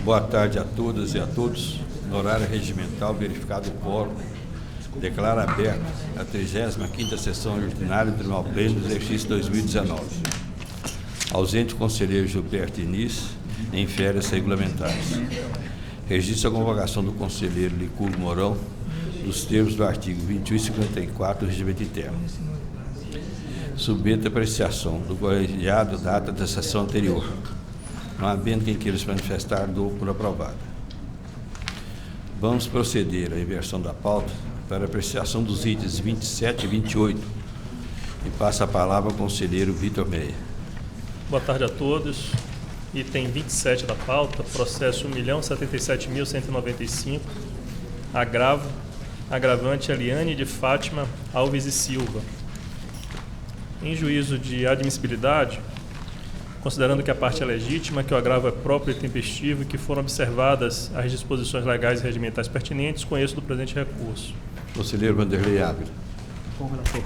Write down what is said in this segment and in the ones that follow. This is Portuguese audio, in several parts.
Boa tarde a todas e a todos. No horário regimental, verificado o quórum, declaro aberta a 35ª sessão ordinária do Tribunal Pleno do exercício 2019. Ausente o conselheiro Gilberto Inis, em férias regulamentares. Registro a convocação do conselheiro Licurgo Mourão, nos termos do artigo 21 e 54 do regimento interno. Submeto a apreciação do colegiado data da sessão anterior. Não havendo quem queira se manifestar, dou por aprovada. Vamos proceder à inversão da pauta para apreciação dos itens 27 e 28. E passa a palavra ao conselheiro Vitor Meia. Boa tarde a todos. Item 27 da pauta, processo 1.077.195, agravante Eliane de Fátima Alves e Silva. Em juízo de admissibilidade, considerando que a parte é legítima, que o agravo é próprio e tempestivo e que foram observadas as disposições legais e regimentais pertinentes, conheço do presente recurso. Conselheiro Vanderlei Ávila. Com o relator.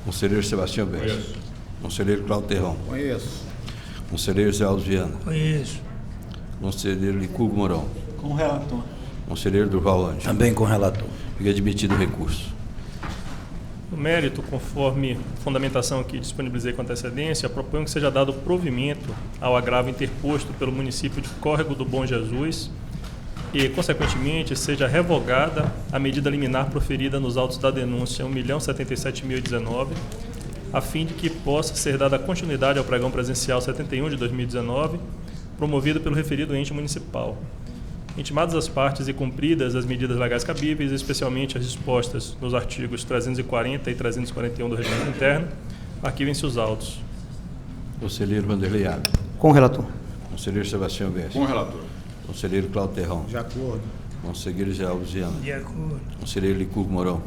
Conselheiro Sebastião Bessa. Conheço. Conselheiro Cláudio Terrão. Conheço. Conselheiro Zé Alves Viana. Conheço. Conselheiro Licurgo Mourão. Com o relator. Conselheiro Durval Ângelo. Também com o relator. Fica admitido o recurso. No mérito, conforme fundamentação que disponibilizei com antecedência, proponho que seja dado provimento ao agravo interposto pelo município de Córrego do Bom Jesus e, consequentemente, seja revogada a medida liminar proferida nos autos da denúncia 1.077.019, a fim de que possa ser dada continuidade ao pregão presencial 71 de 2019, promovido pelo referido ente municipal. Intimadas as partes e cumpridas as medidas legais cabíveis, especialmente as dispostas nos artigos 340 e 341 do Regimento Interno, arquivem-se os autos. Conselheiro Vanderlei Ávila. Com o relator. Conselheiro Sebastião Bessa. Com o relator. Conselheiro Cláudio Terrão. De acordo. Conselheiro Zé Alves Viana. De acordo. Conselheiro Licurgo Mourão.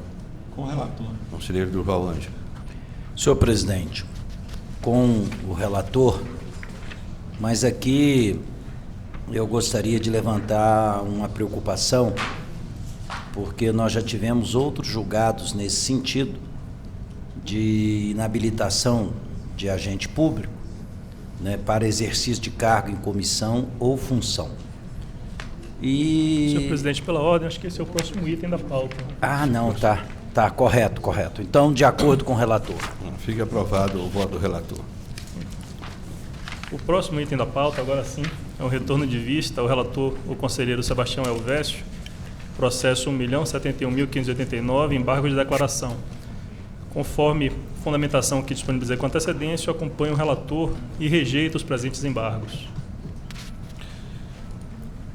Com o relator. Conselheiro Durval Ângelo. Senhor presidente, com o relator, mas aqui eu gostaria de levantar uma preocupação, porque nós já tivemos outros julgados nesse sentido, de inabilitação de agente público, né, para exercício de cargo em comissão ou função. Senhor presidente, pela ordem, acho que esse é o próximo item da pauta. Ah, não, tá, correto. Então, de acordo com o relator. Fica aprovado o voto do relator. O próximo item da pauta, agora sim, é um retorno de vista ao relator, o conselheiro Sebastião Elvésio, processo 1.071.589, embargo de declaração. Conforme fundamentação que disponibilizei com antecedência, eu acompanho o relator e rejeito os presentes embargos.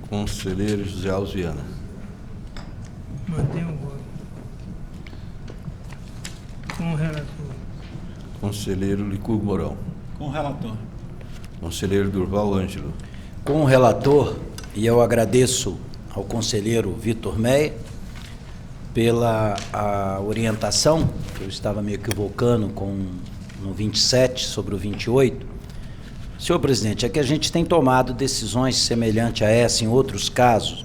Conselheiro José Alves Viana. Mantém o voto. Com o relator. Conselheiro Licurgo Mourão. Com o relator. Conselheiro Durval Ângelo. Com o relator, e eu agradeço ao conselheiro Vitor Meia pela a orientação, que eu estava me equivocando no 27 sobre o 28. Senhor presidente, é que a gente tem tomado decisões semelhantes a essa em outros casos,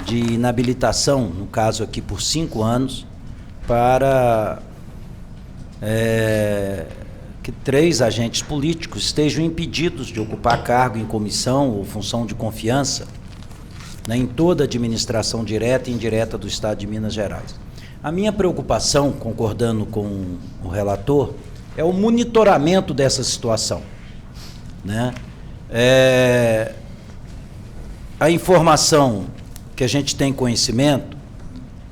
de inabilitação, no caso aqui por 5 anos, para que 3 agentes políticos estejam impedidos de ocupar cargo em comissão ou função de confiança, né, em toda a administração direta e indireta do Estado de Minas Gerais. A minha preocupação, concordando com o relator, é o monitoramento dessa situação, né? A informação que a gente tem conhecimento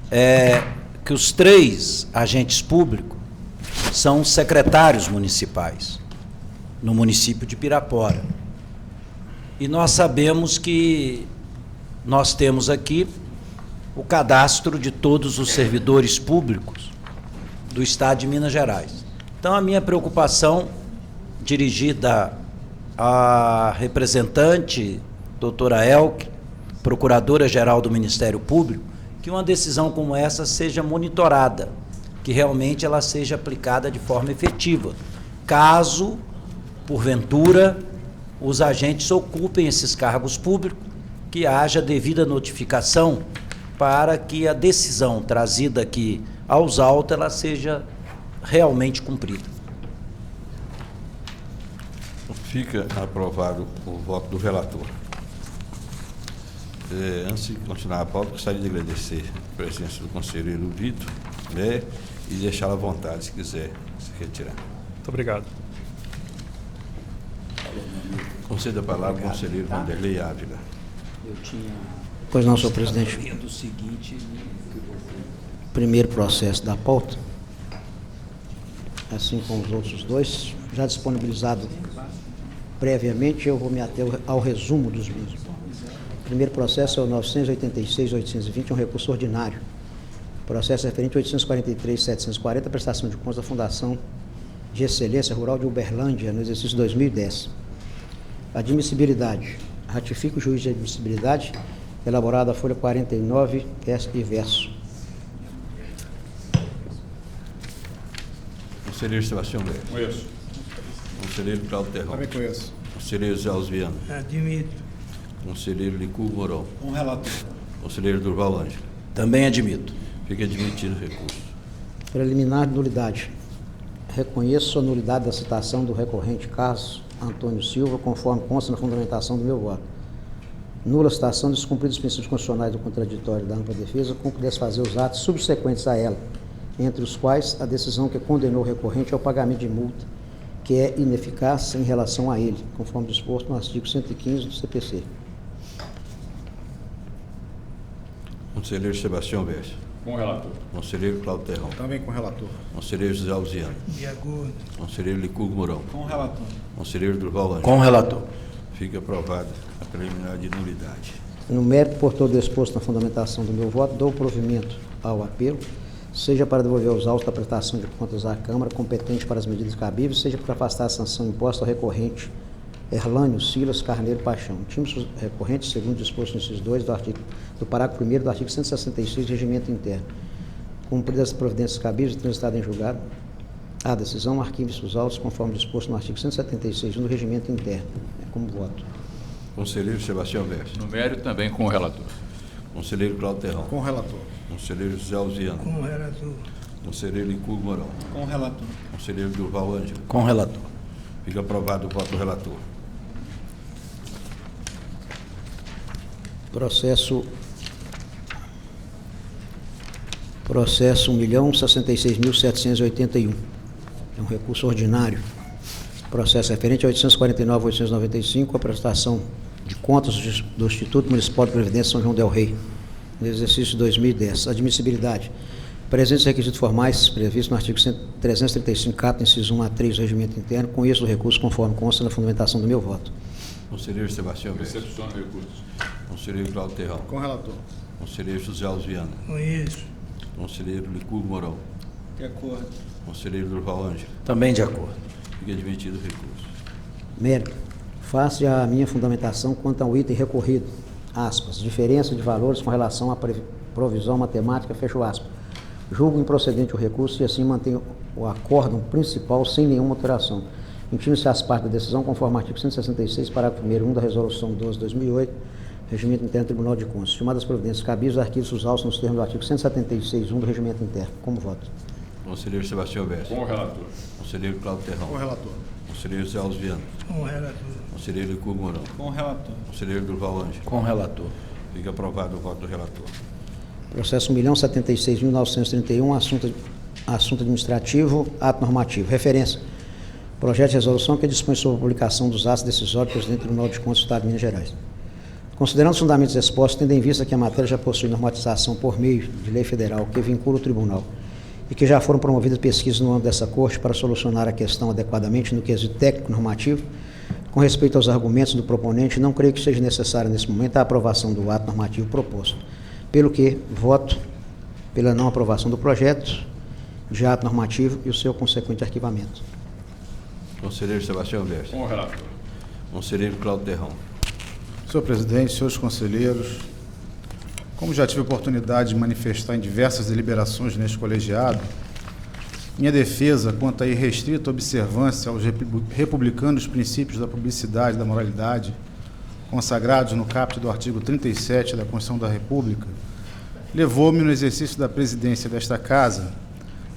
é que os 3 agentes públicos são secretários municipais no município de Pirapora. E nós sabemos que nós temos aqui o cadastro de todos os servidores públicos do Estado de Minas Gerais. Então, a minha preocupação, dirigida à representante, doutora Elke, procuradora-geral do Ministério Público, que uma decisão como essa seja monitorada, que realmente ela seja aplicada de forma efetiva, caso, porventura, os agentes ocupem esses cargos públicos, que haja devida notificação para que a decisão trazida aqui aos autos ela seja realmente cumprida. Fica aprovado o voto do relator. Antes de continuar a pauta, gostaria de agradecer a presença do conselheiro Vitor, né, e deixá-lo à vontade, se quiser se retirar. Muito obrigado. Concedo a palavra ao conselheiro Vanderlei Ávila. Pois não, senhor presidente. Primeiro processo da pauta, assim como os outros dois, já disponibilizado previamente, eu vou me ater ao resumo dos mesmos. O primeiro processo é o 986.820, um recurso ordinário. Processo referente a 843.740, prestação de contas da Fundação de Excelência Rural de Uberlândia, no exercício 2010. Admissibilidade. Ratifica o juiz de admissibilidade, elaborada a folha 49 e verso. Conselheiro Sebastião Neves. Conheço. Conselheiro Cláudio Terrão. Também conheço. Conselheiro Zé Alviano. Admito. Conselheiro Licurgo Mourão. Com o relator. Conselheiro Durval Ângelo. Também admito. Fica admitido o recurso. Preliminar de nulidade. Reconheço a nulidade da citação do recorrente Carlos Antônio Silva, conforme consta na fundamentação do meu voto. Nula a citação, descumpridos os princípios constitucionais do contraditório da ampla defesa, cumpre desfazer os atos subsequentes a ela, entre os quais a decisão que condenou o recorrente ao pagamento de multa, que é ineficaz em relação a ele, conforme disposto no artigo 115 do CPC. Conselheiro Sebastião Neves. Com o relator. Conselheiro Cláudio Terrão. Também com o relator. Conselheiro José Alziano. De acordo. Conselheiro Licurgo Mourão. Com o relator. Conselheiro Durval Ângelo. Com o relator. Fica aprovada a preliminar de nulidade. No mérito por todo exposto na fundamentação do meu voto, dou provimento ao apelo, seja para devolver os autos da prestação de contas à Câmara, competente para as medidas cabíveis, seja para afastar a sanção imposta ao recorrente Erlânio Silas Carneiro Paixão. Títulos recorrentes, segundo disposto no inciso 2 do parágrafo 1º do artigo 166 do Regimento Interno. Cumpridas as providências cabíveis e transitado em julgado, a decisão arquive-se os autos conforme disposto no artigo 176 do Regimento Interno. É como voto. Conselheiro Sebastião Neves. No mérito, também com o relator. Conselheiro Cláudio Terrão. Com o relator. Conselheiro José Alziano. Com o relator. Conselheiro Licurgo Mourão. Com o relator. Conselheiro Durval Ângelo. Com o relator. Fica aprovado o voto do relator. Processo 1.066.781. É um recurso ordinário. Processo referente a 849.895, a prestação de contas do Instituto Municipal de Previdência São João del Rei, no exercício 2010. Admissibilidade. Presentes requisitos formais previstos no artigo 335, caput, inciso 1 a 3 do Regimento Interno, conheço o recurso conforme consta na fundamentação do meu voto. Conselheiro Sebastião Neves. Recepciona recursos. Conselheiro Cláudio Terrão. Com o relator. Conselheiro José Alziano. Conheço. Conselheiro Licurgo Mourão. De acordo. Conselheiro Durval Ângelo. Também de acordo. Fica admitido o recurso. Mérito. Face à minha fundamentação quanto ao item recorrido, aspas, diferença de valores com relação à provisão matemática, fecho aspas. Julgo improcedente o recurso e assim mantenho o acórdão principal sem nenhuma alteração. Intime-se as partes da decisão conforme o artigo 166, parágrafo 1º da Resolução 12/2008, Regimento Interno do Tribunal de Contas. Filmadas as providências cabíveis, arquivos os autos nos termos do artigo 176.1 do Regimento Interno. Como voto? Conselheiro Sebastião Neves. Com o relator. Conselheiro Cláudio Terrão. Com o relator. Conselheiro José Alviano. Com o relator. Conselheiro Licurgo Mourão. Com o relator. Conselheiro Durval Ângelo. Com o relator. Fica aprovado o voto do relator. Processo 1.076.931, assunto administrativo, ato normativo. Referência. Projeto de resolução que dispõe sobre a publicação dos atos decisórios do Presidente do Tribunal de Contas do Estado de Minas Gerais. Considerando os fundamentos expostos, tendo em vista que a matéria já possui normatização por meio de lei federal que vincula o Tribunal e que já foram promovidas pesquisas no âmbito dessa Corte para solucionar a questão adequadamente no quesito técnico-normativo, com respeito aos argumentos do proponente, não creio que seja necessária nesse momento a aprovação do ato normativo proposto. Pelo que, voto pela não aprovação do projeto de ato normativo e o seu consequente arquivamento. Conselheiro Sebastião Neves. Com o relator. Conselheiro Cláudio Terrão. Senhor presidente, senhores conselheiros, como já tive a oportunidade de manifestar em diversas deliberações neste colegiado, minha defesa quanto à irrestrita observância aos republicanos princípios da publicidade e da moralidade, consagrados no caput do artigo 37 da Constituição da República, levou-me no exercício da presidência desta Casa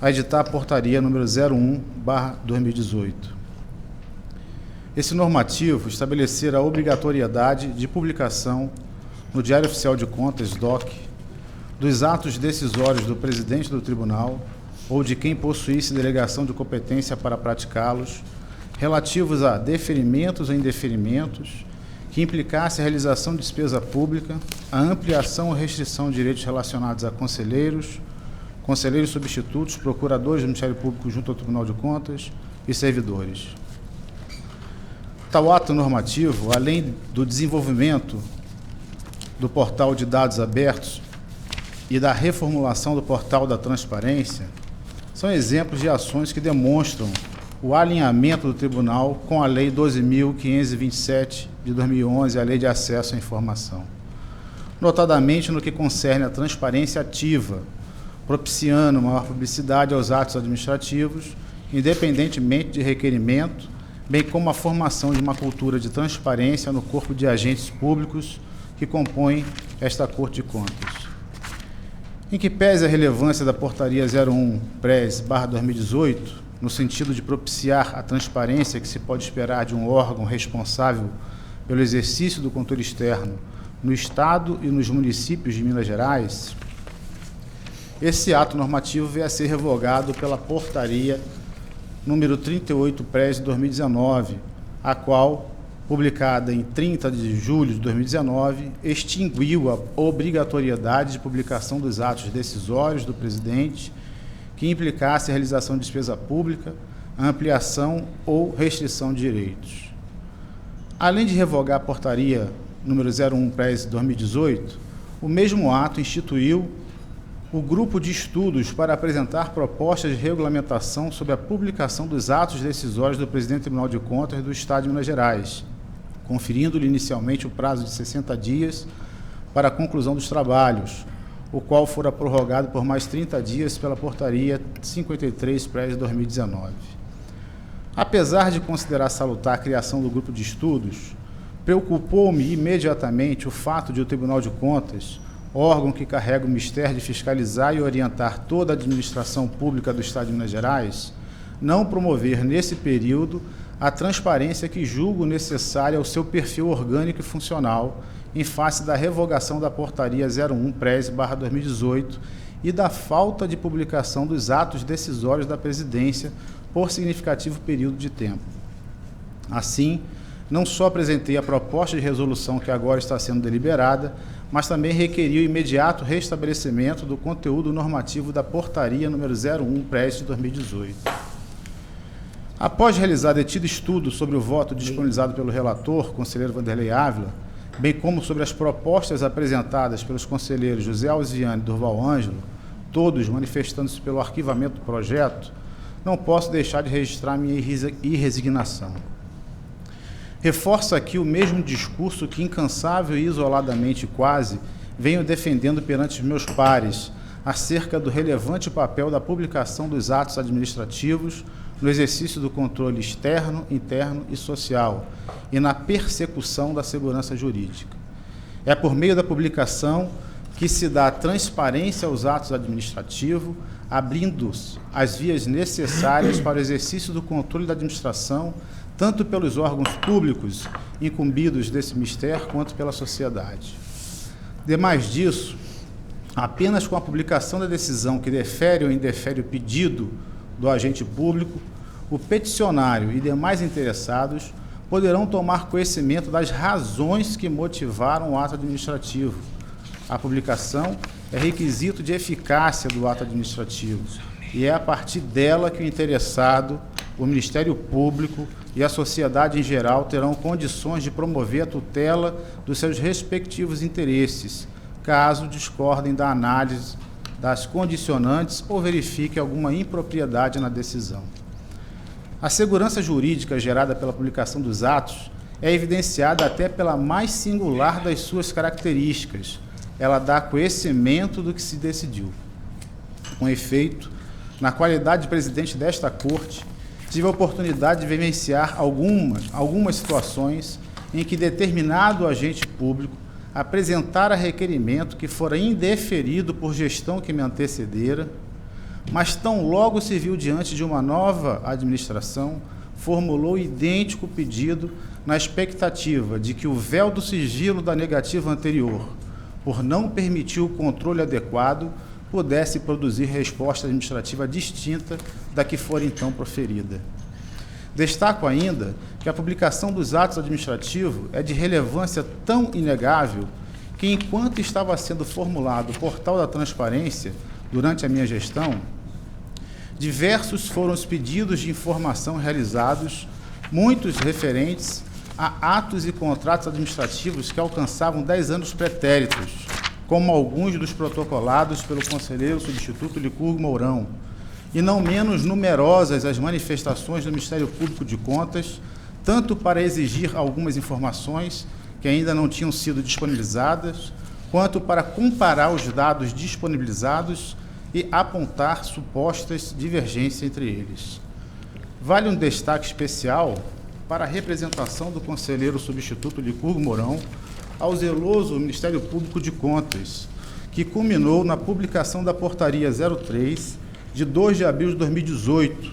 a editar a portaria número 01/2018. esse normativo estabelecer a obrigatoriedade de publicação no Diário Oficial de Contas, DOC, dos atos decisórios do presidente do tribunal ou de quem possuísse delegação de competência para praticá-los, relativos a deferimentos ou indeferimentos, que implicasse a realização de despesa pública, a ampliação ou restrição de direitos relacionados a conselheiros, conselheiros substitutos, procuradores do Ministério Público junto ao Tribunal de Contas e servidores. Tal ato normativo, além do desenvolvimento do portal de dados abertos e da reformulação do portal da transparência, são exemplos de ações que demonstram o alinhamento do Tribunal com a Lei 12.527 de 2011, a Lei de Acesso à Informação, notadamente no que concerne à transparência ativa, propiciando maior publicidade aos atos administrativos, independentemente de requerimento, bem como a formação de uma cultura de transparência no corpo de agentes públicos que compõem esta Corte de Contas. Em que pese a relevância da Portaria 01-PRES/2018, no sentido de propiciar a transparência que se pode esperar de um órgão responsável pelo exercício do controle externo no Estado e nos municípios de Minas Gerais, esse ato normativo veio a ser revogado pela Portaria número 38/2019, a qual, publicada em 30 de julho de 2019, extinguiu a obrigatoriedade de publicação dos atos decisórios do presidente que implicasse a realização de despesa pública, a ampliação ou restrição de direitos. Além de revogar a Portaria número 01/2018, o mesmo ato instituiu o grupo de estudos para apresentar propostas de regulamentação sobre a publicação dos atos decisórios do presidente do Tribunal de Contas do Estado de Minas Gerais, conferindo-lhe inicialmente o prazo de 60 dias para a conclusão dos trabalhos, o qual fora prorrogado por mais 30 dias pela Portaria 53/2019. Apesar de considerar salutar a criação do grupo de estudos, preocupou-me imediatamente o fato de o Tribunal de Contas, órgão que carrega o mistério de fiscalizar e orientar toda a administração pública do Estado de Minas Gerais, não promover nesse período a transparência que julgo necessária ao seu perfil orgânico e funcional, em face da revogação da Portaria 01-PRES/2018 e da falta de publicação dos atos decisórios da Presidência por significativo período de tempo. Assim, não só apresentei a proposta de resolução que agora está sendo deliberada, mas também requeri o imediato restabelecimento do conteúdo normativo da Portaria número 01-PRES de 2018. Após realizar detido estudo sobre o voto disponibilizado pelo relator, conselheiro Vanderlei Ávila, bem como sobre as propostas apresentadas pelos conselheiros José Alziane e Durval Ângelo, todos manifestando-se pelo arquivamento do projeto, não posso deixar de registrar minha irresignação. Reforço aqui o mesmo discurso que, incansável e isoladamente quase, venho defendendo perante os meus pares, acerca do relevante papel da publicação dos atos administrativos no exercício do controle externo, interno e social e na persecução da segurança jurídica. É por meio da publicação que se dá transparência aos atos administrativos, abrindo as vias necessárias para o exercício do controle da administração, tanto pelos órgãos públicos incumbidos desse mistério, quanto pela sociedade. Demais disso, apenas com a publicação da decisão que defere ou indefere o pedido do agente público, o peticionário e demais interessados poderão tomar conhecimento das razões que motivaram o ato administrativo. A publicação é requisito de eficácia do ato administrativo e é a partir dela que o interessado, o Ministério Público e a sociedade em geral terão condições de promover a tutela dos seus respectivos interesses, caso discordem da análise das condicionantes ou verifique alguma impropriedade na decisão. A segurança jurídica gerada pela publicação dos atos é evidenciada até pela mais singular das suas características. Ela dá conhecimento do que se decidiu. Com efeito, na qualidade de presidente desta Corte, tive a oportunidade de vivenciar algumas situações em que determinado agente público apresentara requerimento que fora indeferido por gestão que me antecedera, mas tão logo se viu diante de uma nova administração, formulou idêntico pedido na expectativa de que o véu do sigilo da negativa anterior, por não permitir o controle adequado, pudesse produzir resposta administrativa distinta da que for então proferida. Destaco ainda que a publicação dos atos administrativos é de relevância tão inegável que, enquanto estava sendo formulado o Portal da Transparência, durante a minha gestão, diversos foram os pedidos de informação realizados, muitos referentes a atos e contratos administrativos que alcançavam 10 anos pretéritos, como alguns dos protocolados pelo conselheiro substituto Licurgo Mourão, e não menos numerosas as manifestações do Ministério Público de Contas, tanto para exigir algumas informações que ainda não tinham sido disponibilizadas, quanto para comparar os dados disponibilizados e apontar supostas divergências entre eles. Vale um destaque especial para a representação do conselheiro substituto Licurgo Mourão ao zeloso Ministério Público de Contas, que culminou na publicação da Portaria 03, de 2 de abril de 2018,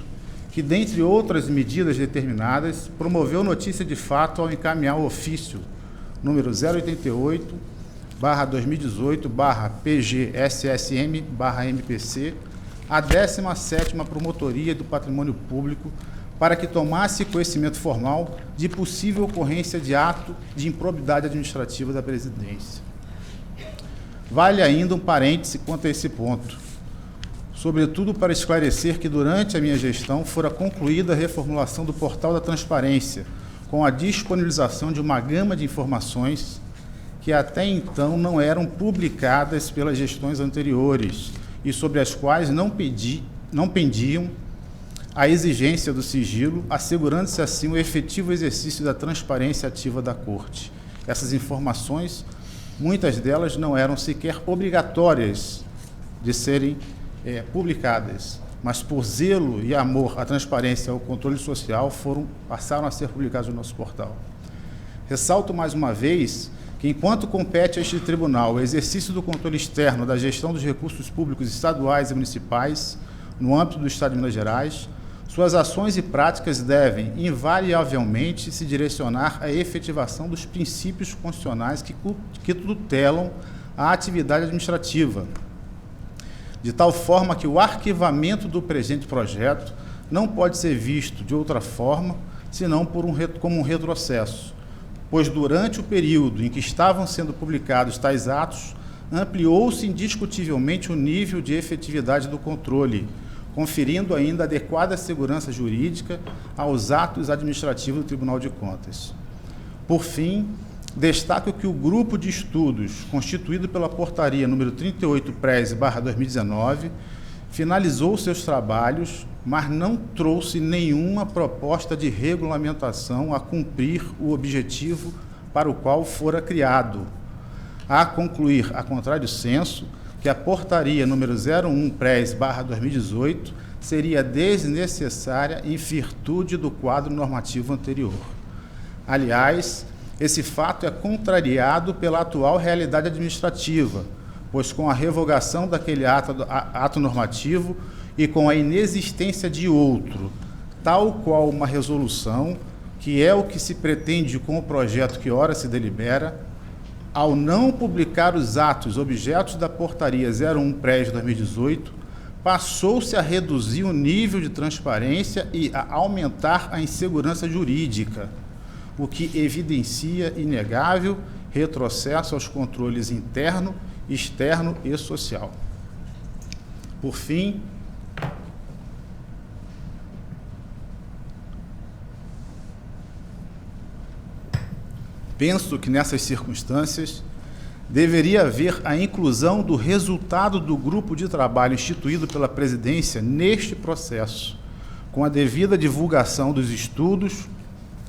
que, dentre outras medidas determinadas, promoveu notícia de fato ao encaminhar o ofício número 088/2018/PGSSM/MPC, a 17ª Promotoria do Patrimônio Público, para que tomasse conhecimento formal de possível ocorrência de ato de improbidade administrativa da Presidência. Vale ainda um parêntese quanto a esse ponto, sobretudo para esclarecer que, durante a minha gestão, fora concluída a reformulação do Portal da Transparência, com a disponibilização de uma gama de informações que até então não eram publicadas pelas gestões anteriores e sobre as quais não pendiam a exigência do sigilo, assegurando-se assim o efetivo exercício da transparência ativa da Corte. Essas informações, muitas delas não eram sequer obrigatórias de serem publicadas, mas por zelo e amor à transparência e ao controle social passaram a ser publicadas no nosso portal. Ressalto mais uma vez que, enquanto compete a este tribunal o exercício do controle externo da gestão dos recursos públicos estaduais e municipais no âmbito do Estado de Minas Gerais, suas ações e práticas devem, invariavelmente, se direcionar à efetivação dos princípios constitucionais que tutelam a atividade administrativa, de tal forma que o arquivamento do presente projeto não pode ser visto de outra forma, senão como um retrocesso, pois durante o período em que estavam sendo publicados tais atos, ampliou-se indiscutivelmente o nível de efetividade do controle, conferindo ainda adequada segurança jurídica aos atos administrativos do Tribunal de Contas. Por fim, destaco que o grupo de estudos, constituído pela Portaria número 38-2019, finalizou seus trabalhos, mas não trouxe nenhuma proposta de regulamentação a cumprir o objetivo para o qual fora criado. A concluir, a contrário senso, que a Portaria número 01-2018 seria desnecessária em virtude do quadro normativo anterior. Aliás, esse fato é contrariado pela atual realidade administrativa, pois com a revogação daquele ato normativo e com a inexistência de outro, tal qual uma resolução, que é o que se pretende com o projeto que ora se delibera, ao não publicar os atos objetos da Portaria 01-2018, passou-se a reduzir o nível de transparência e a aumentar a insegurança jurídica, o que evidencia inegável retrocesso aos controles interno, externo e social. Por fim, penso que nessas circunstâncias deveria haver a inclusão do resultado do grupo de trabalho instituído pela Presidência neste processo, com a devida divulgação dos estudos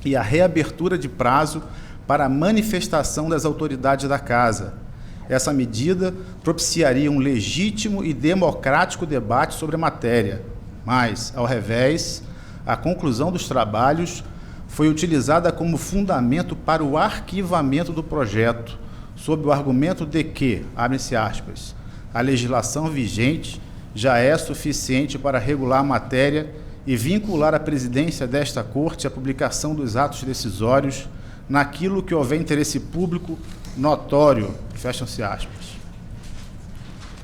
e a reabertura de prazo para a manifestação das autoridades da Casa. Essa medida propiciaria um legítimo e democrático debate sobre a matéria, mas, ao revés, a conclusão dos trabalhos foi utilizada como fundamento para o arquivamento do projeto, sob o argumento de que, abre-se aspas, a legislação vigente já é suficiente para regular a matéria e vincular a presidência desta Corte à publicação dos atos decisórios naquilo que houver interesse público notório, fecham-se aspas.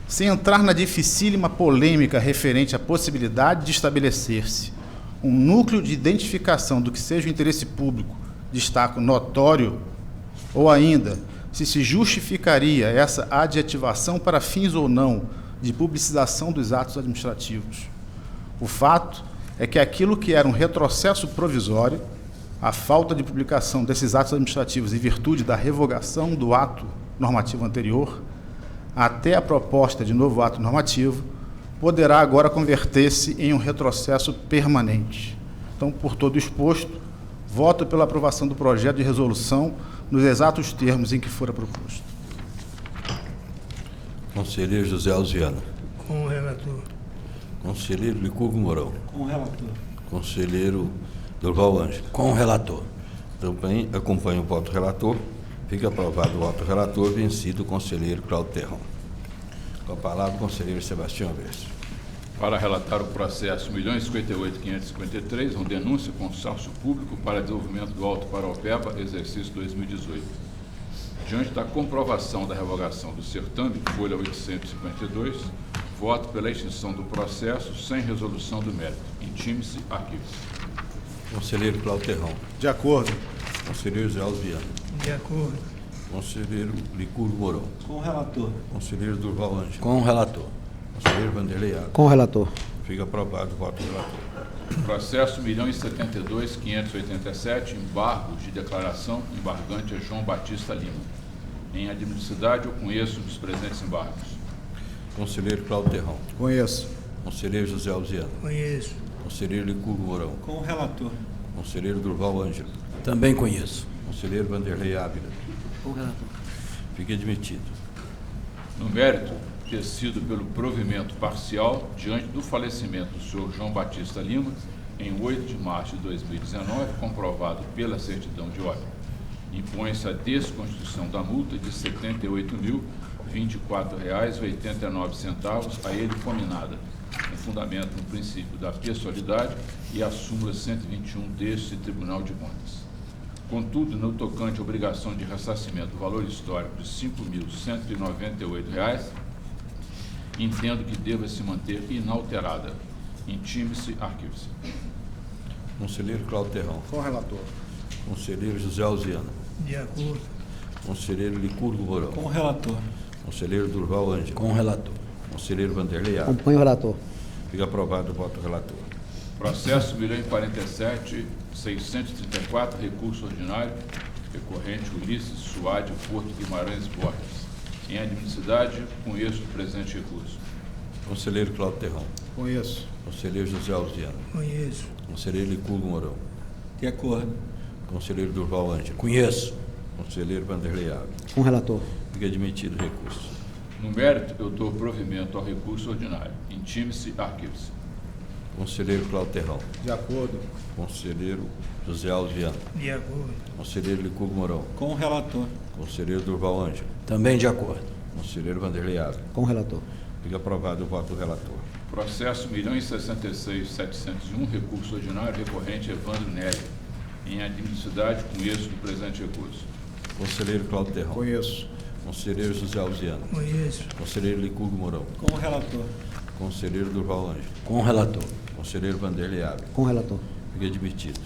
Sem entrar na dificílima polêmica referente à possibilidade de estabelecer-se um núcleo de identificação do que seja o interesse público, destaco notório, ou ainda, se justificaria essa adjetivação para fins ou não de publicização dos atos administrativos. O fato é que aquilo que era um retrocesso provisório, a falta de publicação desses atos administrativos em virtude da revogação do ato normativo anterior, até a proposta de novo ato normativo, poderá agora converter-se em um retrocesso permanente. Então, por todo o exposto, voto pela aprovação do projeto de resolução nos exatos termos em que fora proposto. Conselheiro José Alziano. Com o relator. Conselheiro Licurgo Mourão. Com o relator. Conselheiro Durval Ângelo. Com o relator. Também acompanho o voto do relator. Fica aprovado o voto do relator, vencido o conselheiro Cláudio Terron. Com a palavra, o conselheiro Sebastião Verso. Para relatar o processo 1.058.553, uma denúncia consórcio público para desenvolvimento do Alto Paraopeba, exercício 2018. Diante da comprovação da revogação do certame, folha 852, voto pela extinção do processo sem resolução do mérito. Intime-se, arquivo-se. Conselheiro Cláudio Terron. De acordo. Conselheiro José Alziano. De acordo. Conselheiro Licurgo Mourão. Com o relator. Conselheiro Durval Ângelo. Com o relator. Conselheiro Vanderlei Agra. Com o relator. Fica aprovado o voto do relator. Processo 1.072.587, embargos de declaração, embargante é João Batista Lima. Em admiticidade, eu conheço dos presentes embargos. Conselheiro Cláudio Terron. Conheço. Conselheiro José Alziano. Conheço. Conselheiro Licurgo Mourão. Com o relator. Conselheiro Durval Ângelo. Também conheço. Conselheiro Vanderlei Ávila. Com o relator. Fica admitido. No mérito, tecido pelo provimento parcial diante do falecimento do senhor João Batista Lima, em 8 de março de 2019, comprovado pela certidão de óbito. Impõe-se a desconstituição da multa de R$ 78.024,89 a ele combinada, com fundamento no princípio da pessoalidade e a súmula 121 deste Tribunal de Contas. Contudo, no tocante à obrigação de ressarcimento do valor histórico de R$ 5.198, entendo que deva se manter inalterada. Intime-se, arquivo-se. Conselheiro Cláudio Terron. Com o relator. Conselheiro José Alziano. De acordo. Conselheiro Licurgo Mourão. Com o relator. Conselheiro Durval Ângelo. Com o relator. Conselheiro Vanderlei Ávila. Acompanho o relator. Fica aprovado o voto do relator. Processo 1.047.634, recurso ordinário, recorrente Ulisses Suade Porto Guimarães Borges. Em admiticidade, conheço o presente recurso. Conselheiro Cláudio Terron. Conheço. Conselheiro José Alziano. Conheço. Conselheiro Licurgo Mourão. De acordo. Conselheiro Durval Ângelo. Conheço. Conselheiro Vanderlei Ávila. Com o relator. Fica admitido o recurso. No mérito, eu dou provimento ao recurso ordinário. Intime-se, arquivo-se. Conselheiro Cláudio Terron. De acordo. Conselheiro José Alziano. De acordo. Conselheiro Licurgo Mourão. Com o relator. Conselheiro Durval Ângelo. Também de acordo. Conselheiro Vanderlei Ávila. Com o relator. Fica aprovado o voto do relator. Processo 1.066.701, recurso ordinário, recorrente Evandro Nery. Em admiticidade, conheço do presente recurso. Conselheiro Cláudio Terron. Conheço. Conselheiro José Alziano. Conheço. Conselheiro Licurgo Mourão. Com o relator. Conselheiro Durval Ângelo. Com o relator. Conselheiro Vanderlei Ávila. Com o relator. Fica admitido.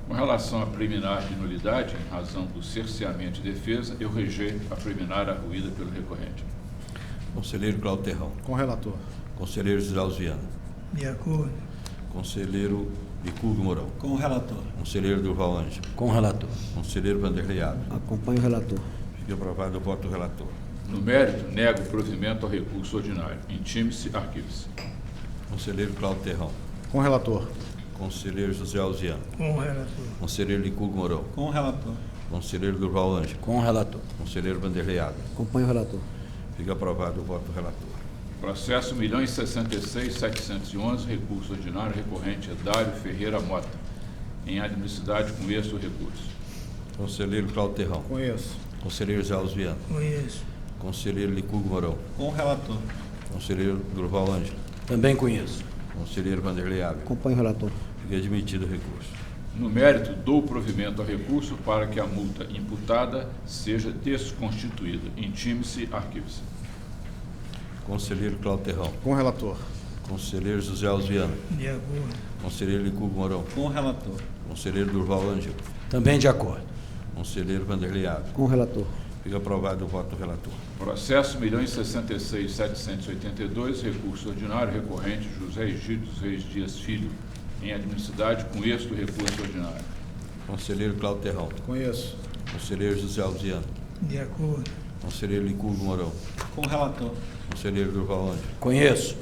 Com relação à preliminar de nulidade, em razão do cerceamento de defesa, eu rejeito a preliminar arruída pelo recorrente. Conselheiro Cláudio Terron. Com o relator. Conselheiro José Alziano. De acordo. Conselheiro Licurgo Mourão. Com o relator. Conselheiro Durval Ângelo. Com o relator. Conselheiro Vanderlei Ávila. Acompanho o relator. Fica aprovado o voto do relator. No mérito, nego provimento ao recurso ordinário. Intime-se, arquivo-se. Conselheiro Cláudio Terron. Com o relator. Conselheiro José Alziano. Com o relator. Conselheiro Licurgo Mourão. Com o relator. Conselheiro Durval Ângelo. Com o relator. Conselheiro Vanderlei Ávila. Acompanho o relator. Fica aprovado o voto do relator. Processo 1.066.711, recurso ordinário, recorrente Dário Ferreira Mota. Em admiticidade, conheço o recurso. Conselheiro Cláudio Terron. Conheço. Conselheiro José Alziano. Conheço. Conselheiro Licurgo Mourão. Com o relator. Conselheiro Durval Ângelo. Também conheço. Conselheiro Vanderlei Ávila. Acompanho o relator. Fica admitido o recurso. No mérito, dou provimento ao recurso para que a multa imputada seja desconstituída. Intime-se, arquive-se. Conselheiro Cláudio Terrão. Com o relator. Conselheiro José Alziano. De acordo. Conselheiro Licurgo Mourão. Com o relator. Conselheiro Durval Ângelo. Também de acordo. Conselheiro Vanderlei Ávila. Com o relator. Fica aprovado o voto do relator. Processo 1.066.782, recurso ordinário recorrente José Egídio dos Reis Dias Filho, em administridade com êxito recurso ordinário. Conselheiro Cláudio Terrão. Conheço. Conselheiro José Alziano. De acordo. Conselheiro Licurgo Mourão. Com o relator. Conselheiro Durval Ângelo. Conheço.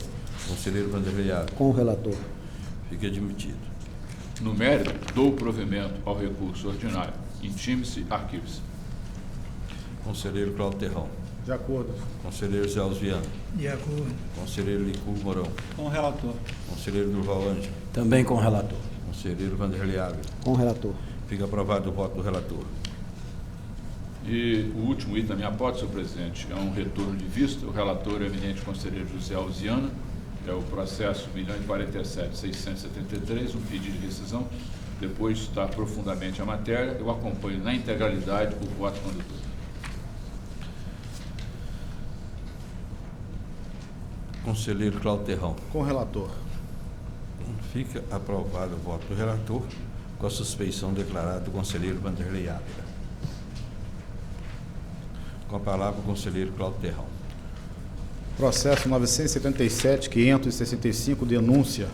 Conselheiro Vanderlei Ávila. Com o relator. Fica admitido. No mérito, dou provimento ao recurso ordinário. Intime-se, arquive-se. Conselheiro Cláudio Terrão. De acordo. Conselheiro José Alziano. De acordo. Conselheiro Licurgo Mourão. Com o relator. Conselheiro Durval Ângelo. Também com o relator. Conselheiro Vanderlei Ávila. Com o relator. Fica aprovado o voto do relator. E o último item da minha pauta, senhor presidente, é um retorno de vista. O relator é o eminente conselheiro José Alziano, é o processo 1.047.673, um pedido de rescisão. Depois de estudar profundamente a matéria, eu acompanho na integralidade o voto condutor. Conselheiro Cláudio Terrão. Com o relator. Fica aprovado o voto do relator, com a suspeição declarada do conselheiro Vanderlei Ávila. Com a palavra o conselheiro Cláudio Terrão. Processo 977.565, denúncia.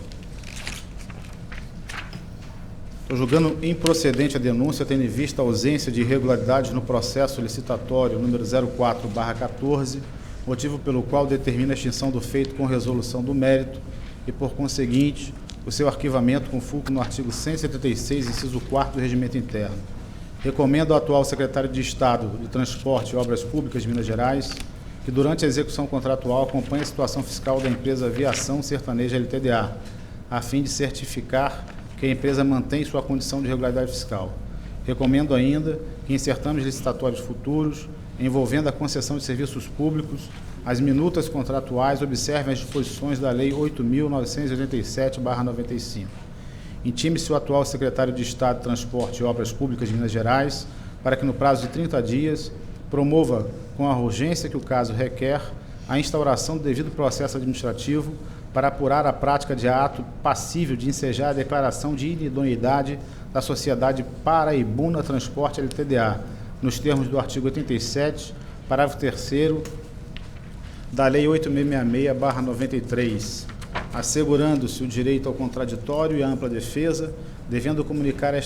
Estou julgando improcedente a denúncia, tendo em vista a ausência de irregularidades no processo licitatório número 04/14, motivo pelo qual determina a extinção do feito com resolução do mérito e, por conseguinte, o seu arquivamento com fulcro no artigo 176, inciso 4º do Regimento Interno. Recomendo ao atual secretário de Estado de Transporte e Obras Públicas de Minas Gerais que, durante a execução contratual, acompanhe a situação fiscal da empresa Viação Sertaneja LTDA, a fim de certificar que a empresa mantém sua condição de regularidade fiscal. Recomendo ainda que, em certames licitatórios futuros, envolvendo a concessão de serviços públicos, as minutas contratuais observem as disposições da Lei 8.987/95. Intime-se o atual secretário de Estado de Transporte e Obras Públicas de Minas Gerais para que, no prazo de 30 dias, promova, com a urgência que o caso requer, a instauração do devido processo administrativo para apurar a prática de ato passível de ensejar a declaração de idoneidade da Sociedade Paraibuna Transporte LTDA, nos termos do artigo 87, parágrafo 3º da Lei 8666/93, assegurando-se o direito ao contraditório e à ampla defesa, devendo comunicar a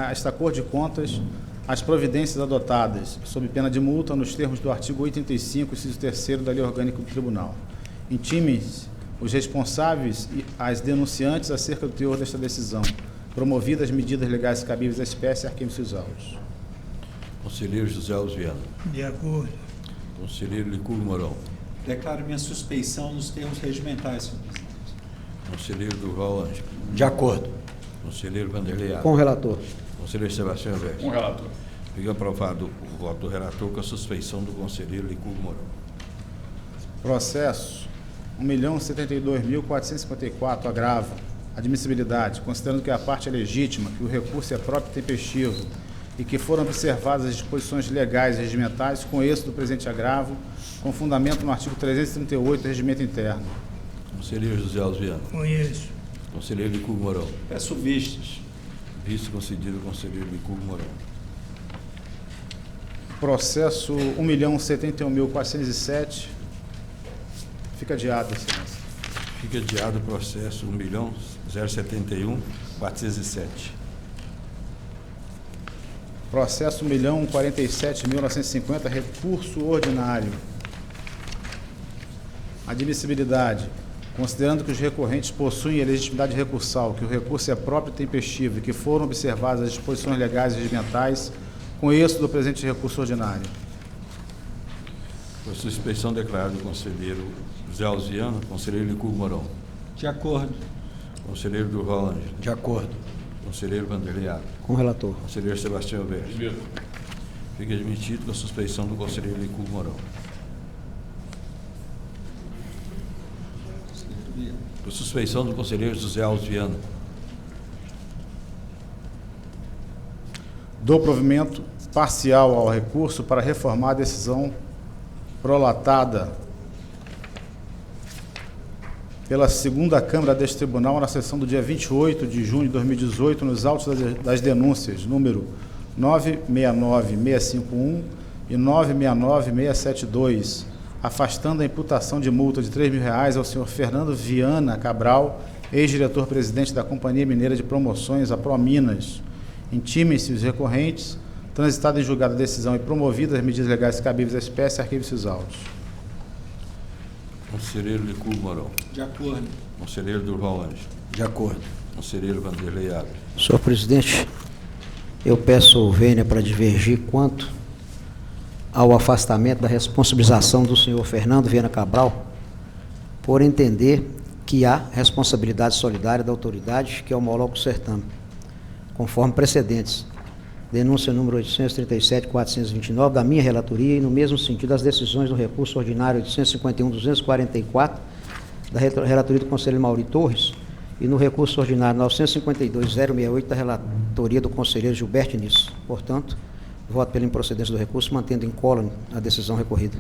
esta Cor de Contas as providências adotadas, sob pena de multa, nos termos do artigo 85, inciso 3º da Lei Orgânica do Tribunal. Intimem-se os responsáveis e as denunciantes acerca do teor desta decisão, promovidas medidas legais cabíveis à espécie, arquivos seus autos. Conselheiro José Alziano. De acordo. Conselheiro Licurgo Mourão. Declaro minha suspeição nos termos regimentais, senhor presidente. Conselheiro Durval Ângelo. De acordo. Conselheiro Vanderlei Ávila. Com o relator. Conselheiro Sebastião Alves. Com o relator. Fica aprovado o voto do relator com a suspeição do conselheiro Licurgo Mourão. Processo 1.072.454, agravo. Admissibilidade, considerando que a parte é legítima, que o recurso é próprio e tempestivo e que foram observadas as disposições legais e regimentais com êxito do presente agravo, com fundamento no artigo 338 do Regimento Interno. Conselheiro José Alziano. Conheço. Conselheiro Licurgo Mourão. Peço vistas. Vice concedido ao conselheiro Licurgo Mourão. Processo 1.071.407, fica adiado, excelência. Fica adiado o processo 1.071.407. Processo 1.047.950, recurso ordinário. Admissibilidade. Considerando que os recorrentes possuem a legitimidade recursal, que o recurso é próprio e tempestivo e que foram observadas as disposições legais e regimentais, com êxito do presente recurso ordinário. Com a suspeição declarada do conselheiro José Alziano, conselheiro Licurgo Mourão. De acordo. Conselheiro Durval Ângelo. De acordo. Conselheiro Vanderlei Ávila. Com o relator. Conselheiro Sebastião Alves. Admito. Fica admitido com a suspeição do conselheiro Licurgo Mourão. Por suspeição do conselheiro José Alves Viana. Dou provimento parcial ao recurso para reformar a decisão prolatada pela segunda Câmara deste Tribunal na sessão do dia 28 de junho de 2018, nos autos das denúncias número 969-651 e 969-672, afastando a imputação de multa de R$ 3.000 ao senhor Fernando Viana Cabral, ex-diretor-presidente da Companhia Mineira de Promoções, a Prominas. Intimem-se os recorrentes, transitada em julgado a decisão e promovidas as medidas legais cabíveis à espécie, arquive-se os autos. Conselheiro Licurgo Mourão. De acordo. Conselheiro Durval Ângelo. De acordo. Conselheiro Vanderlei Abre. Senhor presidente, eu peço ao vênia para divergir quanto ao afastamento da responsabilização do senhor Fernando Viana Cabral, por entender que há responsabilidade solidária da autoridade que homologa o certame, conforme precedentes. Denúncia número 837.429 da minha relatoria e no mesmo sentido as decisões do recurso ordinário 851.244 da relatoria do conselheiro Mauri Torres e no recurso ordinário 952.068 da relatoria do conselheiro Gilberto Nisso. Portanto, voto pela improcedência do recurso, mantendo incólume a decisão recorrida.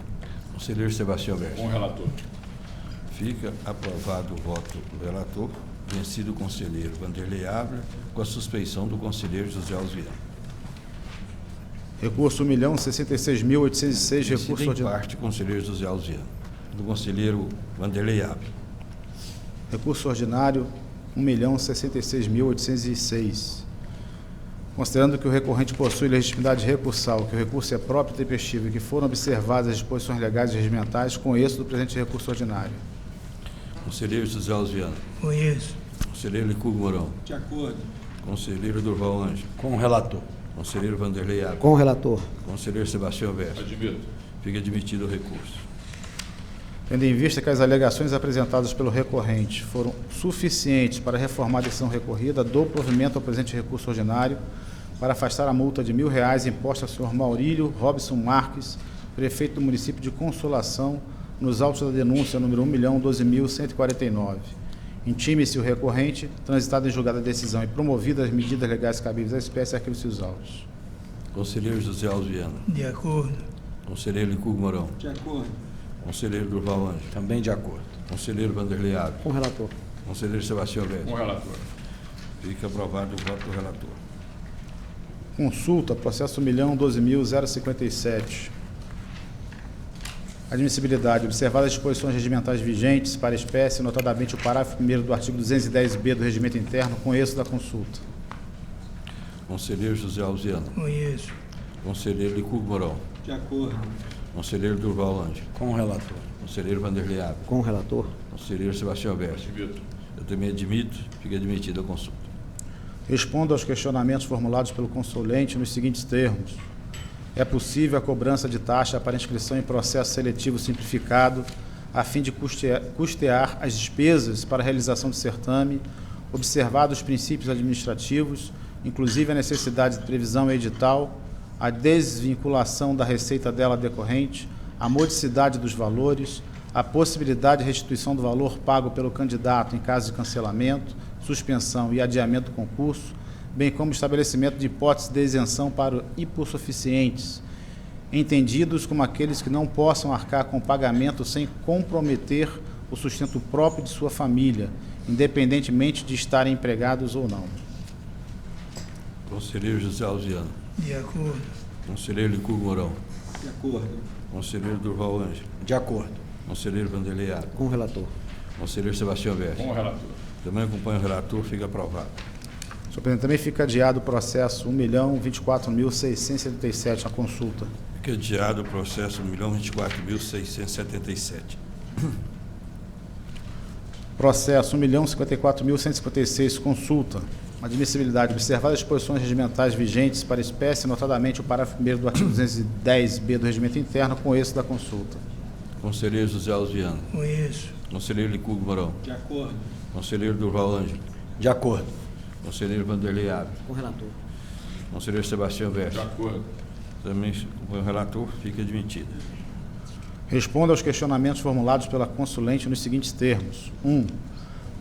Conselheiro Sebastião Berger. Com o relator. Fica aprovado o voto do relator, vencido o conselheiro Vanderlei Abre, com a suspeição do conselheiro José Alves Viana. Recurso 1.066.806, recurso Vencido em ordinário. parte, conselheiro José Alves Viana. Do conselheiro Vanderlei Abre. Recurso ordinário 1.066.806. Considerando que o recorrente possui legitimidade recursal, que o recurso é próprio e tempestivo e que foram observadas as disposições legais e regimentais, conheço do presente recurso ordinário. Conselheiro José Alves Viana. Conheço. Conselheiro Licurgo Mourão. De acordo. Conselheiro Durval Ângelo. Com o relator. Conselheiro Vanderlei Abre. Com o relator. Conselheiro Sebastião Berger. Admito. Fica admitido o recurso. Tendo em vista que as alegações apresentadas pelo recorrente foram suficientes para reformar a decisão recorrida, dou provimento ao presente recurso ordinário para afastar a multa de R$ 1.000 imposta ao senhor Maurílio Robson Marques, prefeito do município de Consolação, nos autos da denúncia número 1.012.149. Intime-se o recorrente, transitado em julgada a decisão e promovidas as medidas legais cabíveis à espécie, arquive-se os autos. Conselheiro José Alves Viana. De acordo. Conselheiro Licurgo Mourão. De acordo. Conselheiro Durval Ângelo. Também de acordo. Conselheiro Vanderlei Abre. Com o relator. Conselheiro Sebastião Berger. Com o relator. Fica aprovado o voto do relator. Consulta, processo 1.012.057. Admissibilidade. Observadas as disposições regimentais vigentes para a espécie, notadamente o parágrafo 1º do artigo 210b do Regimento Interno, conheço da consulta. Conselheiro José Alves Viana. Conheço. Conselheiro Licurgo Mourão. De acordo. Conselheiro Durval Ângelo. Com o relator. Conselheiro Vanderlei Abre. Com o relator. Conselheiro Sebastião Berger. Admito. Eu também admito, fica admitida a consulta. Respondo aos questionamentos formulados pelo consulente nos seguintes termos. É possível a cobrança de taxa para inscrição em processo seletivo simplificado, a fim de custear as despesas para a realização do certame, observados os princípios administrativos, inclusive a necessidade de previsão edital, a desvinculação da receita dela decorrente, a modicidade dos valores, a possibilidade de restituição do valor pago pelo candidato em caso de cancelamento, suspensão e adiamento do concurso, bem como estabelecimento de hipóteses de isenção para hipossuficientes, entendidos como aqueles que não possam arcar com pagamento sem comprometer o sustento próprio de sua família, independentemente de estarem empregados ou não. Conselheiro José Alves Viana. De acordo. Conselheiro Licurgo Mourão. De acordo. Conselheiro Durval Ângelo. De acordo. Conselheiro Vanderlei Abre. Com o relator. Conselheiro Sebastião Com Berger. o relator. Também acompanha o relator, fica aprovado. Senhor presidente, também fica adiado o processo 1.024.677, a consulta. Fica adiado o processo 1.024.677. Processo 1.054.156, consulta. Admissibilidade. Observadas as disposições regimentais vigentes para a espécie, notadamente o parágrafo 1º do artigo 210b do Regimento Interno, conheço da consulta. Conselheiro José Alves Viana. Conheço. Conselheiro Licurgo Mourão. De acordo. Conselheiro Durval Ângelo. De acordo. Conselheiro Vanderlei Abre. Com o relator. Conselheiro Sebastião De Berger. acordo. Também acompanha o relator, fica admitido. Responda aos questionamentos formulados pela consulente nos seguintes termos. 1.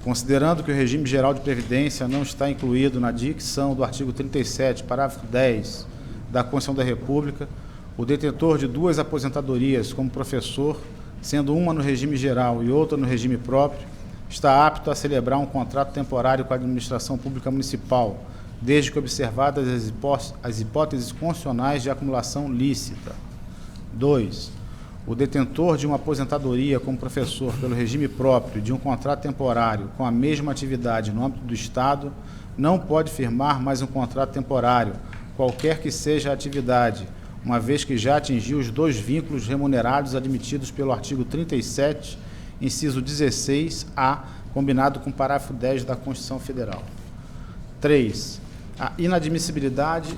Considerando que o regime geral de previdência não está incluído na dicção do artigo 37, parágrafo 10 da Constituição da República, o detentor de 2 aposentadorias como professor, sendo uma no regime geral e outra no regime próprio, está apto a celebrar um contrato temporário com a administração pública municipal, desde que observadas as hipóteses constitucionais de acumulação lícita. 2. O detentor de uma aposentadoria como professor pelo regime próprio de um contrato temporário com a mesma atividade no âmbito do Estado não pode firmar mais um contrato temporário, qualquer que seja a atividade, uma vez que já atingiu os 2 vínculos remunerados admitidos pelo artigo 37, inciso 16A, combinado com o parágrafo 10 da Constituição Federal. 3. A inadmissibilidade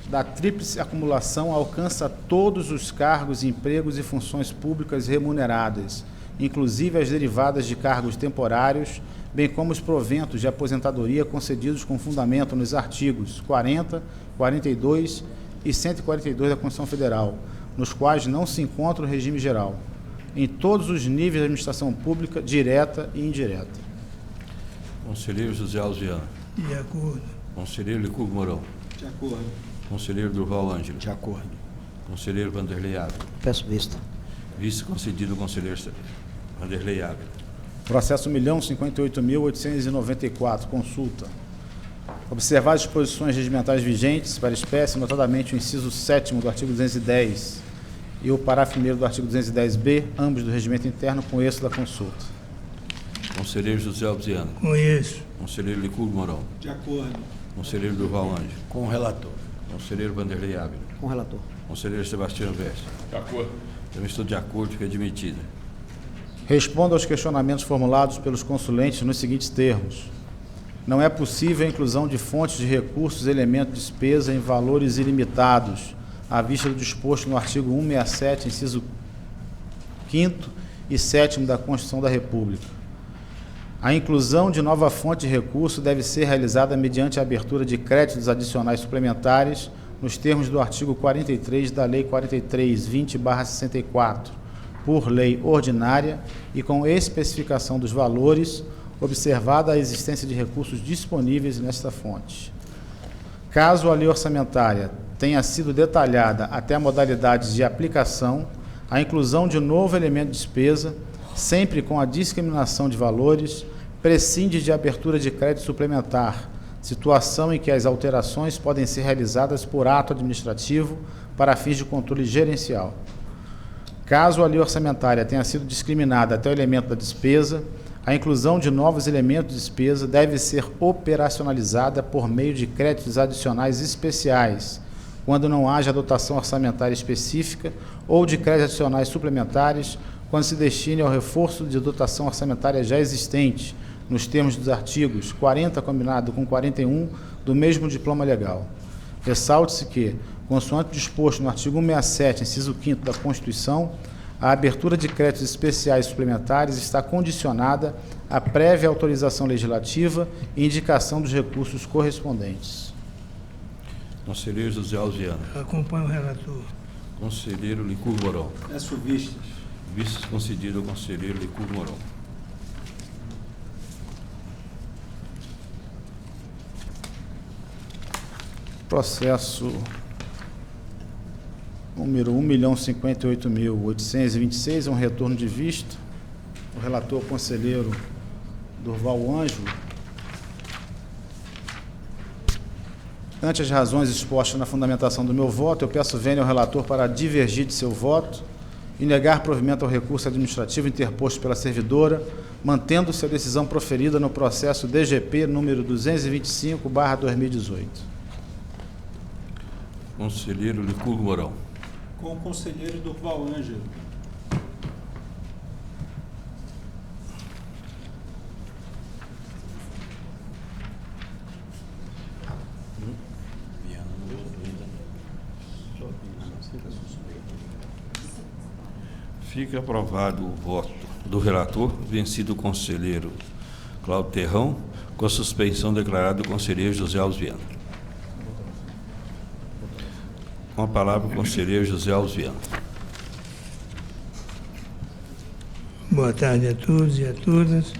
da tríplice acumulação alcança todos os cargos, empregos e funções públicas remuneradas, inclusive as derivadas de cargos temporários, bem como os proventos de aposentadoria concedidos com fundamento nos artigos 40, 42 e 142 da Constituição Federal, nos quais não se encontra o regime geral, em todos os níveis de administração pública, direta e indireta. Conselheiro José Alves Viana. De acordo. Conselheiro Licurgo Mourão. De acordo. Conselheiro Durval Ângelo. De acordo. Conselheiro Vanderlei Ávila. Peço vista. Vice concedido ao conselheiro Vanderlei Ávila. Processo 1.058.894, consulta. Observar as disposições regimentais vigentes para a espécie, notadamente o inciso 7º do artigo 210 e o parágrafo 1º do artigo 210b, ambos do regimento interno, com êxito da consulta. Conselheiro José Alves Viana. Conheço. Conselheiro Licurgo Mourão. De acordo. Conselheiro Durval Ângelo. Com o relator. Conselheiro Vanderlei Ávila. Com o relator. Conselheiro Sebastião Veste. De acordo. Também estou de acordo, fica admitida. Respondo aos questionamentos formulados pelos consulentes nos seguintes termos. Não é possível a inclusão de fontes de recursos e elementos de despesa em valores ilimitados, à vista do disposto no artigo 167, inciso 5º e 7º da Constituição da República. A inclusão de nova fonte de recurso deve ser realizada mediante a abertura de créditos adicionais suplementares nos termos do artigo 43 da Lei 43/20/64, por lei ordinária e com especificação dos valores, observada a existência de recursos disponíveis nesta fonte. Caso a lei orçamentária tenha sido detalhada até a modalidades de aplicação, a inclusão de novo elemento de despesa, sempre com a discriminação de valores, prescinde de abertura de crédito suplementar, situação em que as alterações podem ser realizadas por ato administrativo para fins de controle gerencial. Caso a lei orçamentária tenha sido discriminada até o elemento da despesa, a inclusão de novos elementos de despesa deve ser operacionalizada por meio de créditos adicionais especiais, quando não haja dotação orçamentária específica, ou de créditos adicionais suplementares, quando se destine ao reforço de dotação orçamentária já existente, nos termos dos artigos 40 combinado com 41 do mesmo diploma legal. Ressalte-se que, consoante disposto no artigo 167, inciso 5º da Constituição, a abertura de créditos especiais suplementares está condicionada à prévia autorização legislativa e indicação dos recursos correspondentes. Conselheiro José Alves Viana. Acompanho o relator. Conselheiro Licurgo Mourão. Peço vistas. Vice concedido ao conselheiro Licurgo Mourão. Processo número 1.058.826, um retorno de vista. O relator conselheiro Durval Ângelo. Ante as razões expostas na fundamentação do meu voto, eu peço vênia ao relator para divergir de seu voto e negar provimento ao recurso administrativo interposto pela servidora, mantendo-se a decisão proferida no processo DGP número 225/2018. Conselheiro Licurgo Mourão. Com o conselheiro Durval Ângelo. Fica aprovado o voto do relator, vencido o conselheiro Cláudio Terrão, com a suspeição declarada do conselheiro José Alves Viana. Com a palavra o conselheiro José Alves Viana. Boa tarde a todos e a todas.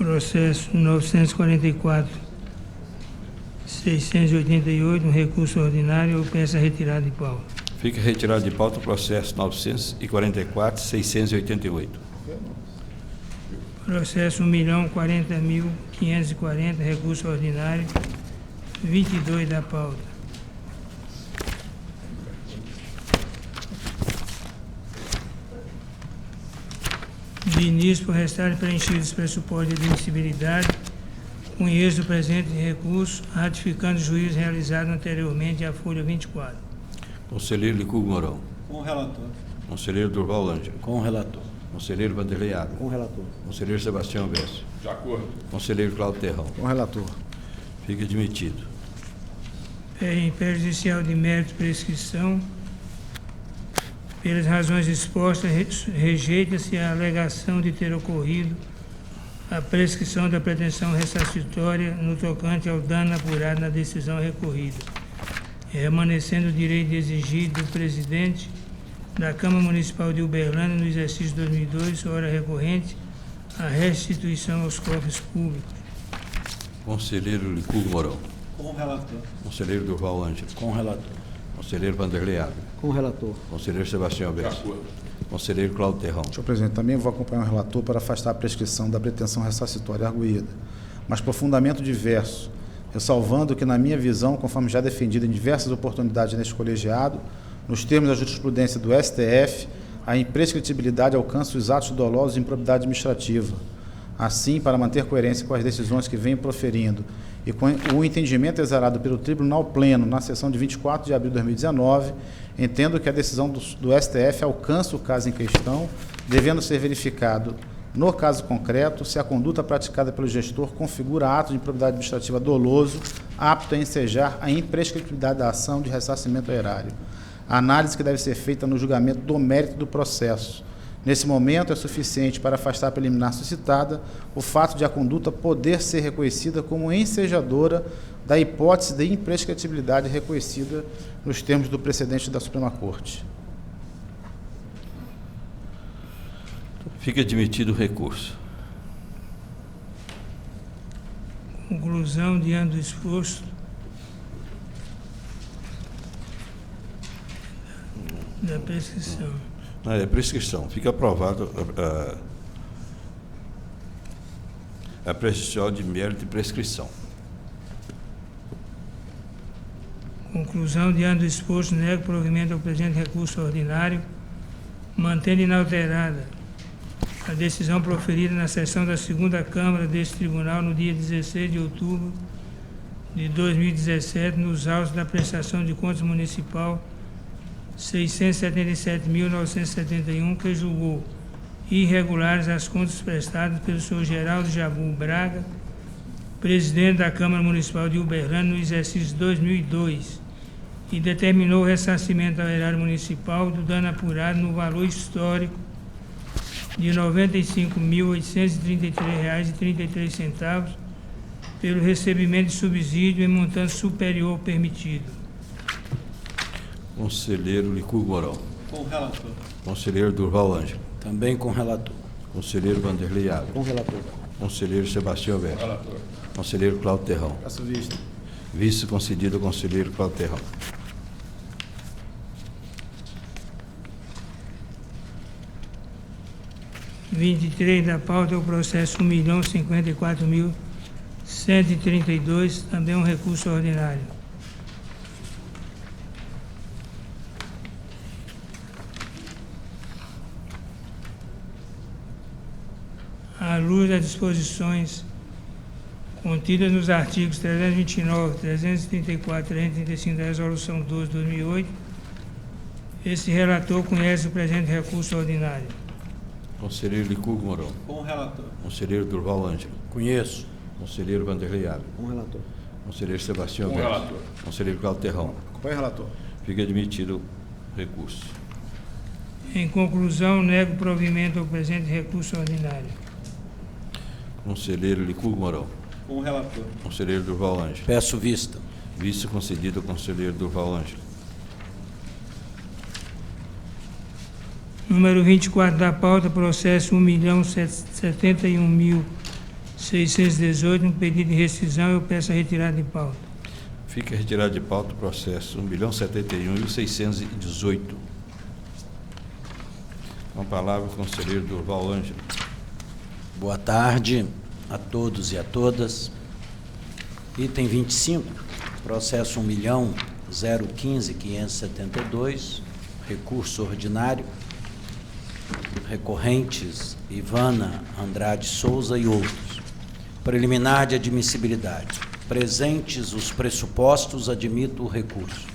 Processo 944-688, um recurso ordinário. Eu peço a retirada de pauta. Fica retirado de pauta o processo 944-688. Processo 1.040.540, recurso ordinário, 22 da pauta. De início, por restarem preenchidos os pressupostos de admissibilidade, com êxito do presente recurso, ratificando o juízo realizado anteriormente à folha 24. Conselheiro Licurgo Mourão. Com o relator. Conselheiro Durval Ângelo. Com o relator. Conselheiro Vanderlei Ávila. Com o relator. Conselheiro Sebastião Bessa. De acordo. Conselheiro Cláudio Terrão. Com o relator. Fica admitido. Em prejudicial de mérito e prescrição, pelas razões expostas, rejeita-se a alegação de ter ocorrido a prescrição da pretensão ressarcitória no tocante ao dano apurado na decisão recorrida, remanescendo o direito de exigir do presidente da Câmara Municipal de Uberlândia, no exercício 2002, hora recorrente, a restituição aos cofres públicos. Conselheiro Licurgo Mourão. Com o relator. Conselheiro Durval Ângelo. Com o relator. Conselheiro Vanderlei Ávila. Com o relator. Conselheiro Sebastião De Bessa. acordo. Conselheiro Cláudio Terrão. Senhor presidente, também vou acompanhar o relator para afastar a prescrição da pretensão ressarcitória arguída, mas por fundamento diverso, ressalvando que, na minha visão, conforme já defendido em diversas oportunidades neste colegiado, nos termos da jurisprudência do STF, a imprescritibilidade alcança os atos dolosos de improbidade administrativa. Assim, para manter coerência com as decisões que venho proferindo e com o entendimento exarado pelo Tribunal Pleno na sessão de 24 de abril de 2019, entendo que a decisão do STF alcança o caso em questão, devendo ser verificado, no caso concreto, se a conduta praticada pelo gestor configura ato de improbidade administrativa doloso, apto a ensejar a imprescritibilidade da ação de ressarcimento ao erário. A análise que deve ser feita no julgamento do mérito do processo. Nesse momento, é suficiente para afastar a preliminar suscitada o fato de a conduta poder ser reconhecida como ensejadora da hipótese de imprescritibilidade reconhecida nos termos do precedente da Suprema Corte. Fica admitido o recurso. Conclusão, diante do esforço da prescrição. Não, é prescrição. Fica aprovado a prescrição de mérito e prescrição. Conclusão, diante do exposto, nego provimento ao presente recurso ordinário, mantendo inalterada a decisão proferida na sessão da segunda Câmara deste Tribunal no dia 16 de outubro de 2017, nos autos da prestação de contas municipal 677.971, que julgou irregulares as contas prestadas pelo senhor Geraldo Jabu Braga, presidente da Câmara Municipal de Uberlândia, no exercício 2002, e determinou o ressarcimento ao erário municipal do dano apurado no valor histórico de R$ 95.833,33 pelo recebimento de subsídio em montante superior ao permitido. Conselheiro Licurgo Mourão. Com o relator. Conselheiro Durval Ângelo. Também com o relator. Conselheiro Vanderlei Ávila. Com o relator. Conselheiro Sebastião Bessa. Relator. Conselheiro Cláudio Terrão. Peço vista. Vice concedido ao conselheiro Cláudio Terrão. O 23 da pauta é o processo 1.054.132, também um recurso ordinário. À luz das disposições contidas nos artigos 329, 334 e 335 da Resolução 12 de 2008, esse relator conhece o presente recurso ordinário. Conselheiro Licurgo Mourão. Com o relator. Conselheiro Durval Ângelo. Conheço. Conselheiro Vanderlei Ávila. Com o relator. Conselheiro Sebastião Com Bessa. relator. Conselheiro Cláudio Terrão. Acompanhe o relator. Fica admitido o recurso. Em conclusão, nego provimento ao presente recurso ordinário. Conselheiro Licurgo Mourão. Com o relator. Conselheiro Durval Ângelo. Peço vista. Vice concedido ao conselheiro Durval Ângelo. Número 24 da pauta, processo 1.071.100 618, um pedido de rescisão, eu peço a retirada de pauta. Fica retirado de pauta o processo 1.071.618. Com a palavra o conselheiro Durval Ângelo. Boa tarde a todos e a todas. Item 25, processo 1.015.572, recurso ordinário, recorrentes Ivana Andrade Souza e outros. Preliminar de admissibilidade. Presentes os pressupostos, admito o recurso.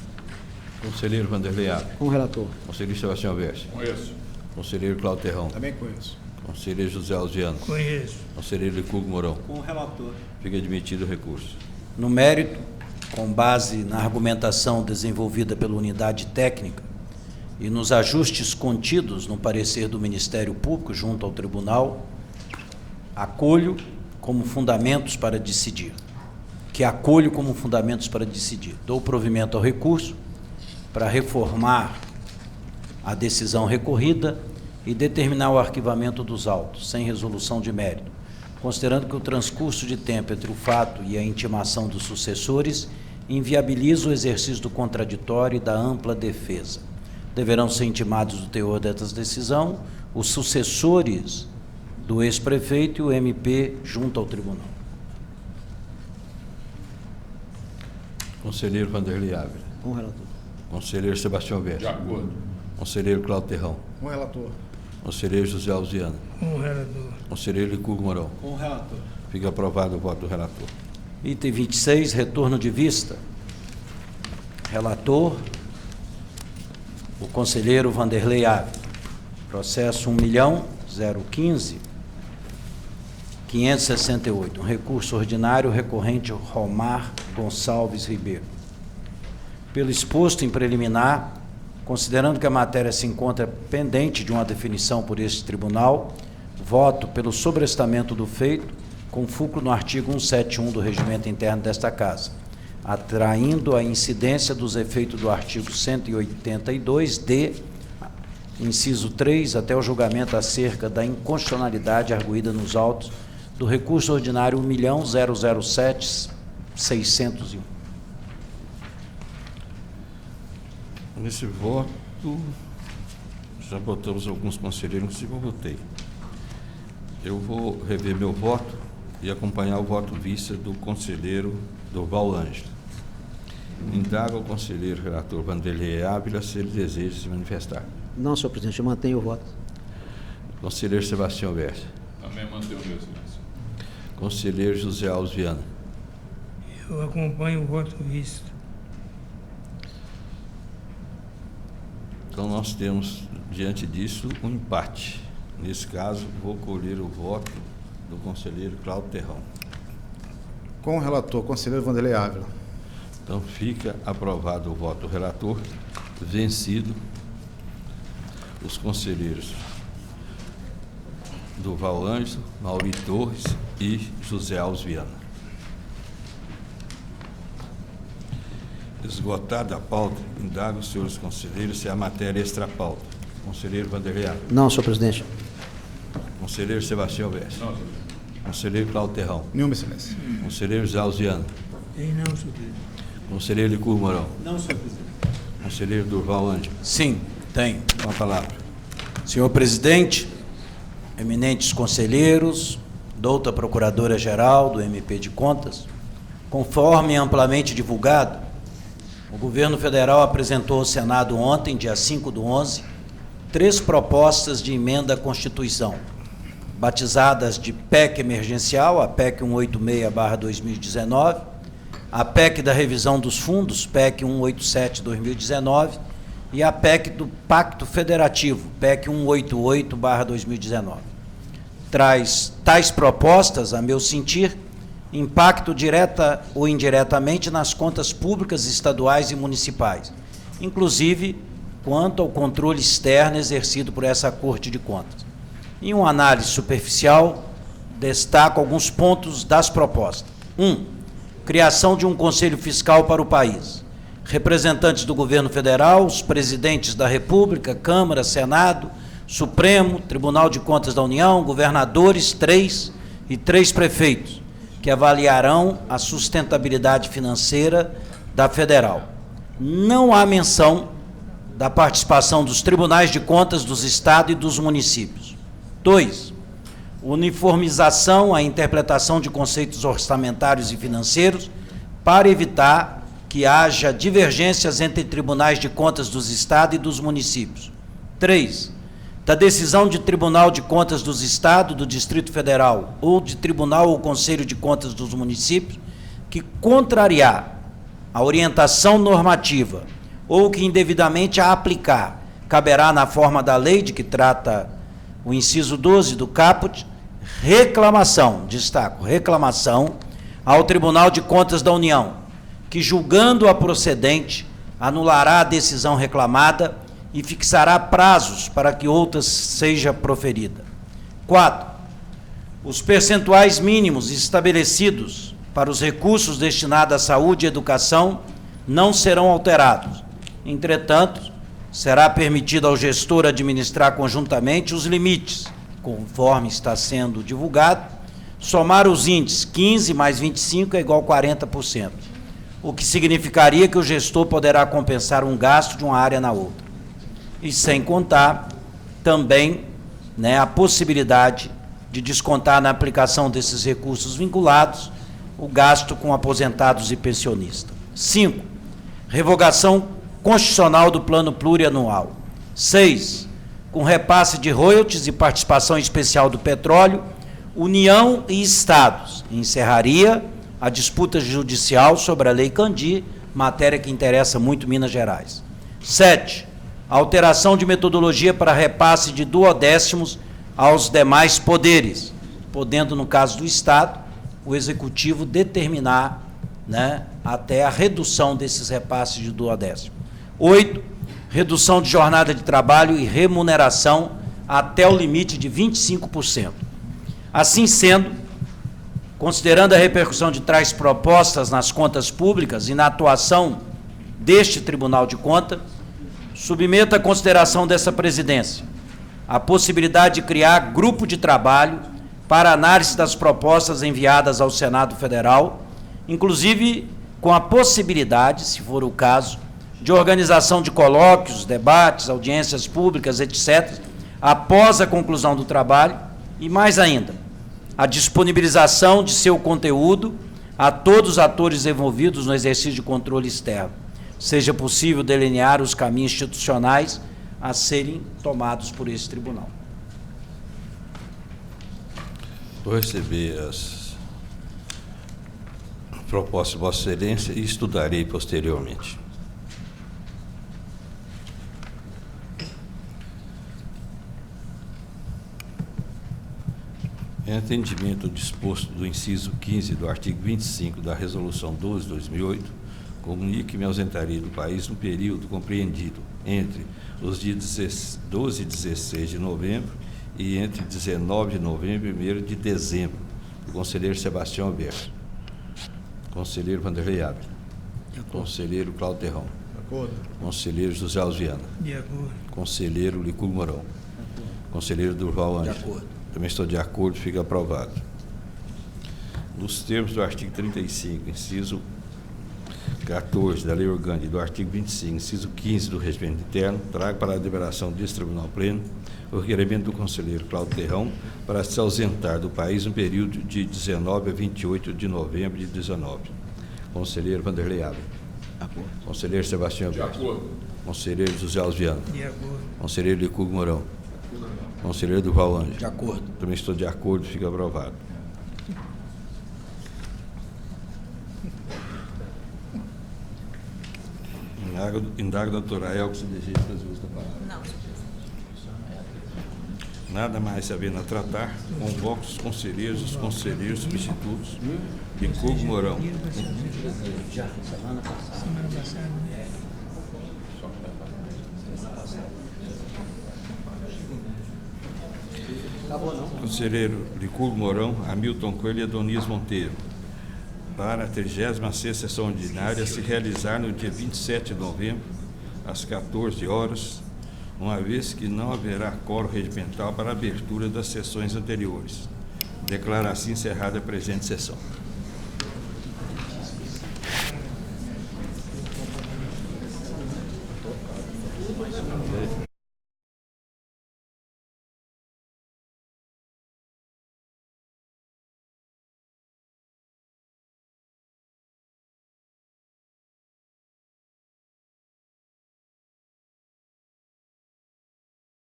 Conselheiro Vanderlei Abre. Com o relator. Conselheiro Sebastião Verse. Conheço. Conselheiro Cláudio Terrão. Também conheço. Conselheiro José Alziano. Conheço. Conselheiro Licurgo Mourão. Com o relator. Fica admitido o recurso. No mérito, com base na argumentação desenvolvida pela unidade técnica e nos ajustes contidos no parecer do Ministério Público junto ao Tribunal, acolho como fundamentos para decidir. Dou provimento ao recurso para reformar a decisão recorrida e determinar o arquivamento dos autos, sem resolução de mérito, considerando que o transcurso de tempo entre o fato e a intimação dos sucessores inviabiliza o exercício do contraditório e da ampla defesa. Deverão ser intimados do teor dessa decisão os sucessores do ex-prefeito e o MP junto ao tribunal. Conselheiro Vanderlei Ávila. Com o relator. Conselheiro Sebastião De Verse. acordo. Conselheiro Cláudio Terrão. Com o relator. Conselheiro José Alziano. Com o relator. Conselheiro Licurgo Mourão. Com o relator. Fica aprovado o voto do relator. Item 26, retorno de vista. Relator, o conselheiro Vanderlei Ávila. Processo 1.015.568. Um recurso ordinário recorrente Romar Gonçalves Ribeiro. Pelo exposto em preliminar, considerando que a matéria se encontra pendente de uma definição por este tribunal, voto pelo sobrestamento do feito, com fulcro no artigo 171 do Regimento Interno desta Casa, atraindo a incidência dos efeitos do artigo 182-D, inciso 3, até o julgamento acerca da inconstitucionalidade arguída nos autos do recurso ordinário 1.007.601. Nesse voto, já votamos alguns conselheiros que eu votei. Eu vou rever meu voto e acompanhar o voto vista do conselheiro Durval Ângelo. Indago ao conselheiro relator Vanderlei Ávila se ele deseja se manifestar. Não, senhor presidente, eu mantenho o voto. Conselheiro Sebastião Verse. Também mantenho o meu silêncio. Conselheiro José Alziano. Eu acompanho o voto visto. Então nós temos, diante disso, um empate. Nesse caso, vou colher o voto do conselheiro Cláudio Terrão. Com o relator, conselheiro Vanderlei Ávila. Então fica aprovado o voto do relator, vencido os conselheiros Durval Ângelo, Mauri Torres e José Alves Viana. Esgotada a pauta, indago os senhores conselheiros se a matéria é extra-pauta. Conselheiro Vanderlei Ávila. Não, senhor presidente. Conselheiro Sebastião Verse. Não, senhor. Conselheiro Cláudio Terrão. Nenhuma excelência. Conselheiro José Alziano. Tem não, senhor presidente. Conselheiro Licurgo Mourão. Não, senhor presidente. Conselheiro Durval Ângelo. Sim, tem. Com a palavra. Senhor presidente, eminentes conselheiros, douta Procuradora-Geral do MP de Contas, conforme amplamente divulgado, o governo federal apresentou ao Senado ontem, dia 5/11, 3 propostas de emenda à Constituição, batizadas de PEC emergencial, a PEC 186/2019, a PEC da revisão dos fundos, PEC 187/2019, e a PEC do Pacto Federativo, PEC 188/2019. Tais propostas, a meu sentir, impacto direta ou indiretamente nas contas públicas estaduais e municipais, inclusive quanto ao controle externo exercido por essa Corte de Contas. Em uma análise superficial, destaco alguns pontos das propostas. 1. Criação de um Conselho Fiscal para o país. Representantes do governo federal, os presidentes da República, Câmara, Senado, Supremo, Tribunal de Contas da União, governadores, 3, e 3 prefeitos, que avaliarão a sustentabilidade financeira da Federal. Não há menção da participação dos tribunais de contas dos estados e dos municípios. 2. Uniformização à interpretação de conceitos orçamentários e financeiros para evitar que haja divergências entre tribunais de contas dos estados e dos municípios. 3. Da decisão de Tribunal de Contas dos Estados, do Distrito Federal ou de Tribunal ou Conselho de Contas dos municípios que contrariar a orientação normativa ou que indevidamente a aplicar, caberá na forma da lei de que trata o inciso 12 do caput, reclamação, destaco, reclamação ao Tribunal de Contas da União, que julgando-a procedente, anulará a decisão reclamada e fixará prazos para que outra seja proferida. 4. Os percentuais mínimos estabelecidos para os recursos destinados à saúde e educação não serão alterados. Entretanto, será permitido ao gestor administrar conjuntamente os limites, conforme está sendo divulgado, somar os índices 15 mais 25 é igual a 40%, o que significaria que o gestor poderá compensar um gasto de uma área na outra. E sem contar também, né, a possibilidade de descontar na aplicação desses recursos vinculados o gasto com aposentados e pensionistas. 5. Revogação constitucional do plano plurianual. 6. Com repasse de royalties e participação especial do petróleo, União e Estados. Encerraria a disputa judicial sobre a Lei Candir, matéria que interessa muito Minas Gerais. 7. Alteração de metodologia para repasse de duodécimos aos demais poderes, podendo, no caso do Estado, o Executivo determinar, né, até a redução desses repasses de duodécimo. 8. Redução de jornada de trabalho e remuneração até o limite de 25%. Assim sendo, considerando a repercussão de tais propostas nas contas públicas e na atuação deste Tribunal de Contas, submeto à consideração dessa presidência a possibilidade de criar grupo de trabalho para análise das propostas enviadas ao Senado Federal, inclusive com a possibilidade, se for o caso, de organização de colóquios, debates, audiências públicas, etc., após a conclusão do trabalho, e mais ainda, a disponibilização de seu conteúdo a todos os atores envolvidos no exercício de controle externo, seja possível delinear os caminhos institucionais a serem tomados por esse tribunal. Vou receber as propostas de Vossa Excelência e estudarei posteriormente. Em atendimento ao disposto do inciso 15 do artigo 25 da Resolução 12 de 2008, comunique que me ausentarei do país no período compreendido entre os dias 12 e 16 de novembro e entre 19 de novembro e 1º de dezembro. O conselheiro Sebastião Alberto. Conselheiro Vanderlei Ávila. Conselheiro Cláudio Terrão. Conselheiro José Alviana. De acordo. Conselheiro Licurgo Mourão. Conselheiro Durval Ângelo. De acordo. Também estou de acordo, fica aprovado. Nos termos do artigo 35, inciso 14 da Lei Orgânica e do artigo 25, inciso 15 do Regimento Interno, trago para a deliberação deste Tribunal Pleno o requerimento do conselheiro Cláudio Terrão para se ausentar do país no período de 19 a 28 de novembro de 19. Conselheiro Vanderlei Ávila. Conselheiro Sebastião Alberto. De acordo. Conselheiro José Alviano. De acordo. Conselheiro Licurgo Mourão. Conselheiro Durval Ângelo. De acordo. Também estou de acordo, fica aprovado. Indago, doutora Elke, se deseja fazer uso da palavra. Não. Nada mais havendo a tratar, convoco os conselheiros substitutos de Licurgo Mourão. Semana passada. Conselheiro Licurgo Mourão, Hamilton Coelho e Adonis Monteiro, para a 36ª sessão ordinária se realizar no dia 27 de novembro, às 14 horas, uma vez que não haverá quórum regimental para a abertura das sessões anteriores. Declaro assim encerrada a presente sessão.